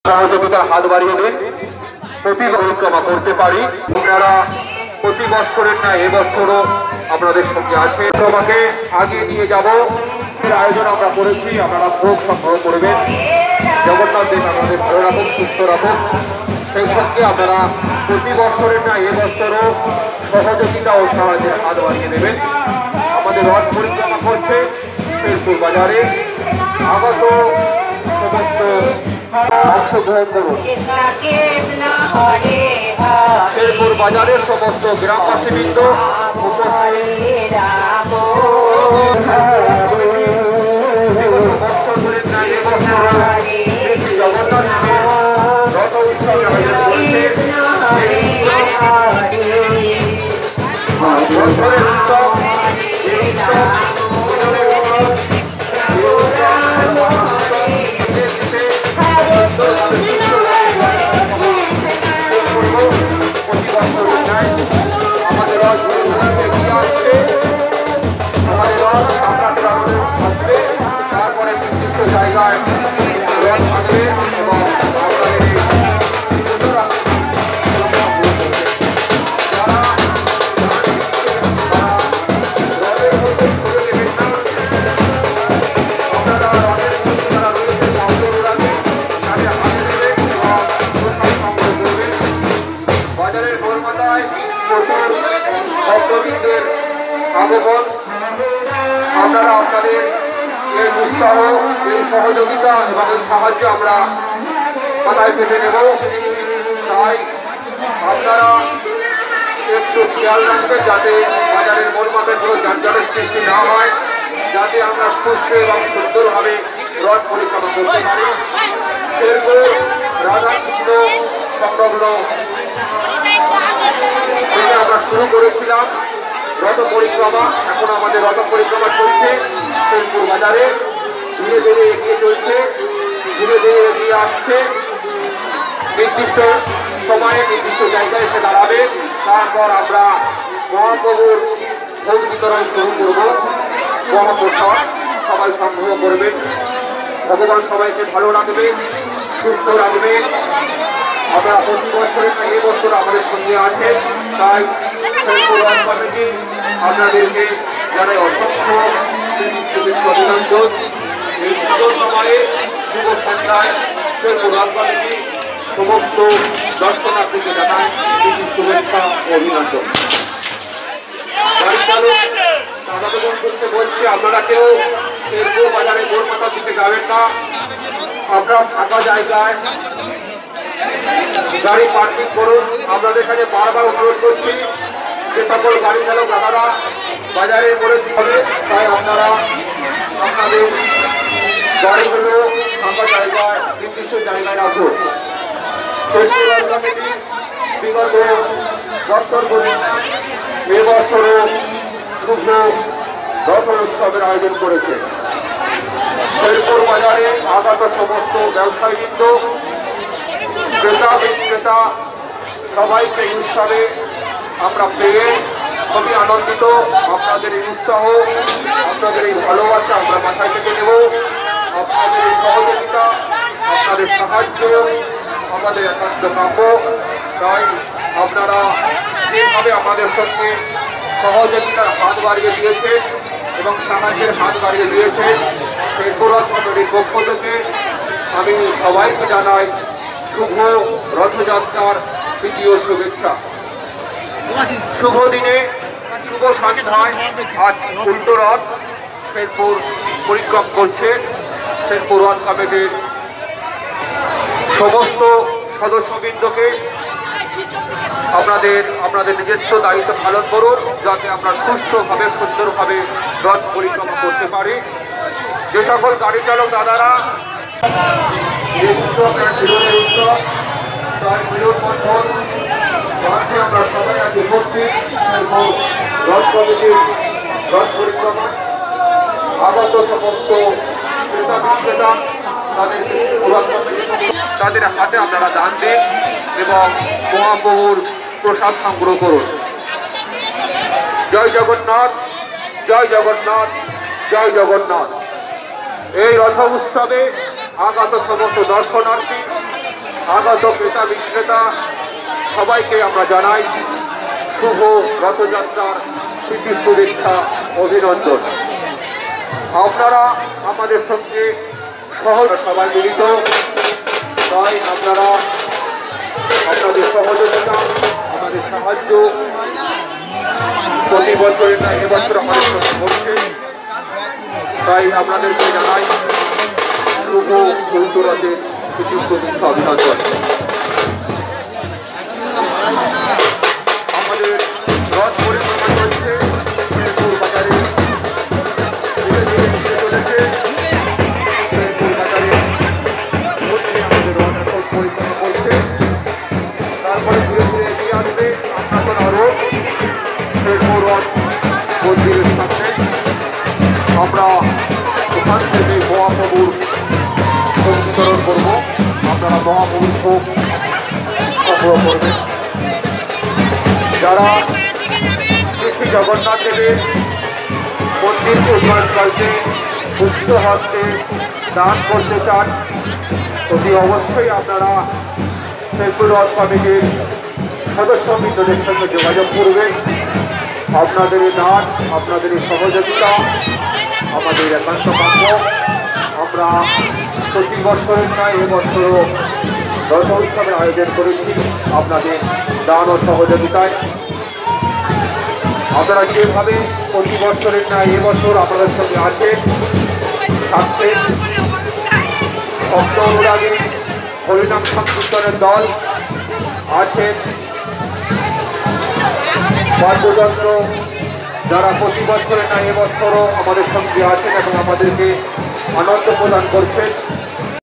সহযোগিতার হাত বাড়িয়ে দিন, প্রতি পরিক্রমা করতে পারি। আপনারা প্রতি বছরের না এবছরও আপনাদের সঙ্গে আছে, তোমাকে আগিয়ে নিয়ে যাব। আয়োজন আমরা করেছি, আপনারা ভোগ সংগ্রহ করবেন। জগন্নাথ দেব আমাদের ভালো রাখুন, সুস্থ রাখুন। সেই সঙ্গে আপনারা প্রতি বছরের না এবছরও সহযোগিতা ও সাহায্যের হাত বাড়িয়ে দেবেন। আমাদের রথ পরিক্রমা করছে শেরপুর বাজারে, আগত সমস্ত অংশগ্রহণ করুন। শেরপুর বাজারের সমস্ত গ্রামবাসীবৃন্দ জগন্নাথ রথ উৎসবের আয়োজন করছে। তারপরে নির্দিষ্ট জায়গায় রথ থাকবে এবং বাজারের কলকাতায় ভক্তবৃন্দের আগমন, আপনারা আপনাদের এই উৎসাহ, এই সহযোগিতা এবং এই সাহায্য আমরা মাথায় পেতে নেব। তাই আপনারা একটু খেয়াল রাখবেন যাতে বাজারের মোড়মাপের কোনো যানজটের সৃষ্টি না হয়, যাতে আমরা সুস্থ এবং সুন্দরভাবে রথ পরিক্রমা করতে পারি। শেরপুর রাধাকৃষ্ণ সংলগ্ন থেকে আমরা শুরু করেছিলাম রথ পরিক্রমা। এখন আমাদের রথ পরিক্রমা চলছে শেরপুর বাজারে, ধীরে ধীরে এগিয়ে চলছে, ধীরে ধীরে এগিয়ে আসছে। নির্দিষ্ট সময়ে নির্দিষ্ট জায়গায় এসে দাঁড়াবে। তারপর আমরা মহাপ্রভুর ভোগ বিতরণ শুরু করব। মহাপ্রসাদ সবাই সংগ্রহ করবেন। ভগবান সবাইকে ভালো রাখবে, সুস্থ রাখবে। আপনারা প্রতি বছরের না এবছর আমাদের সঙ্গে আছেন, তাই শেরপুর রথ কমিটি আপনাদেরকে জানাই অসংখ্য অভিনন্দন। এই সুন্দর সময়ে শুভ সন্ধ্যায় শেরপুর রথ কমিটি সমস্ত দর্শনার্থীকে জানায় শুভেচ্ছা ও অভিনন্দন। গাড়ি চালক দাদাদোবন করতে বলছি, আপনারা কেউ শেরপুর বাজারে গোলমাথা দিতে যাবেন না। আপনারা ফাঁকা জায়গায় গাড়ি পার্কিং করুন। আপনাদের কাছে বারবার অনুরোধ করছি, যে সকল গাড়ি চালক দাদারা বাজারে করে হবে, তাই আপনারা আপনাদের গাড়িগুলো ফাঁকা জায়গায় নির্দিষ্ট জায়গায় রাখুন। বিগত বছরগুলি এবছরও শুভ রথ উৎসবের আয়োজন করেছে। শেরপুর বাজারে আগত সমস্ত ব্যবসায়ীবৃন্দ, ক্রেতা বিক্রেতা সবাইকে এই উৎসবে আমরা পেয়ে খুবই আনন্দিত। আপনাদের এই উৎসাহ, আপনাদের এই ভালোবাসা আমরা মাথায় থেকে নেব। আপনাদের এই সহযোগিতা, আপনাদের সাহায্য আমাদের একান্ত কাম্য। তাই আপনারা যেভাবে আমাদের সঙ্গে সহযোগিতার হাত বাড়িয়ে দিয়েছে এবং সাহায্যের হাত বাড়িয়ে দিয়েছে, শেরপুর রথ কমিটির পক্ষ থেকে আমি সবাইকে জানাই শুভ রথযাত্রার তৃতীয় শুভেচ্ছা। শুভ দিনে, শুভ সন্ধ্যায় আজ উল্টো রথ শেরপুর পরিক্রম করছে। শেরপুর রথ কমিটির সমস্ত সদস্যবৃন্দকে আপনাদের নিজস্ব দায়িত্ব পালন করুন, যাতে আমরা সুস্থভাবে সুন্দরভাবে রথ পরিক্রমা করতে পারি। যে সকল গাড়ি চালক দাদারা আমরা সবাই আজ উপস্থিত রথ কমিটির রথ পরিক্রমা আগত সমস্ত ক্রেতা বিক্রেতা তাদের হাতে আপনারা দান দিন এবং মহাপ্রভুর প্রসাদ সংগ্রহ করুন। জয় জগন্নাথ, জয় জগন্নাথ, জয় জগন্নাথ। এই রথ উৎসবে আগত সমস্ত দর্শনার্থী আগত ক্রেতা বিক্রেতা সবাইকে আমরা জানাই শুভ রথযাত্রার প্রীতি শুভেচ্ছা অভিনন্দন। আপনারা আমাদের সঙ্গে সবাই মিলিত, তাই আপনারা আপনাদের সহযোগিতা আমাদের সাহায্য প্রতি বছরের না এবছর আমাদের সঙ্গে করছে, তাই আপনাদেরকে জানাই শুভ উত্তরাতে প্রীতি শুভেচ্ছা অভিনন্দন। আমাদের রথ পরিক্রমা চলছে শেরপুর বাজারে, ধীরে ধীরে চলেছে শেরপুর বাজারে মধ্যে আমাদের রথ এখন পরিক্রমা করছে। তারপরে ধীরে ধীরে এগিয়ে আসবে আপনার রোড শেরপুর রথ মন্দিরের সামনে। আমরা ওখান থেকে মহাপ্রভুর ভোগ বিতরণ করবো, আপনারা মহাপ্রভুর ভোগ সংগ্রহ করবেন। যারা শ্রী জগন্নাথ দেবের মন্দিরকে উন্নয়নকালকে সুস্থ হস্তে দান করতে চান, অতি অবশ্যই আপনারা শেরপুর রথ কমিটির সদস্যবৃন্দদের সঙ্গে যোগাযোগ করবেন। আপনাদের এই দান, আপনাদের এই সহযোগিতা আমাদের একান্ত কাম্য। আমরা প্রতি বছরের নয় এবছরও রথ উৎসবের আয়োজন করেছি আপনাদের দান ও সহযোগিতায়। আপনারা যেভাবে প্রতি বছরের নয় এবছর আপনাদের সঙ্গে আছেন, থাকছেন, ভক্ত অনুরাগী হরিনাম সংকীর্তনের দল আছেন, বাদ্যযন্ত্র যারা প্রতি বছরের নয় এবছরও আমাদের সঙ্গে আছেন এবং আমাদেরকে আনন্দ প্রদান করছেন,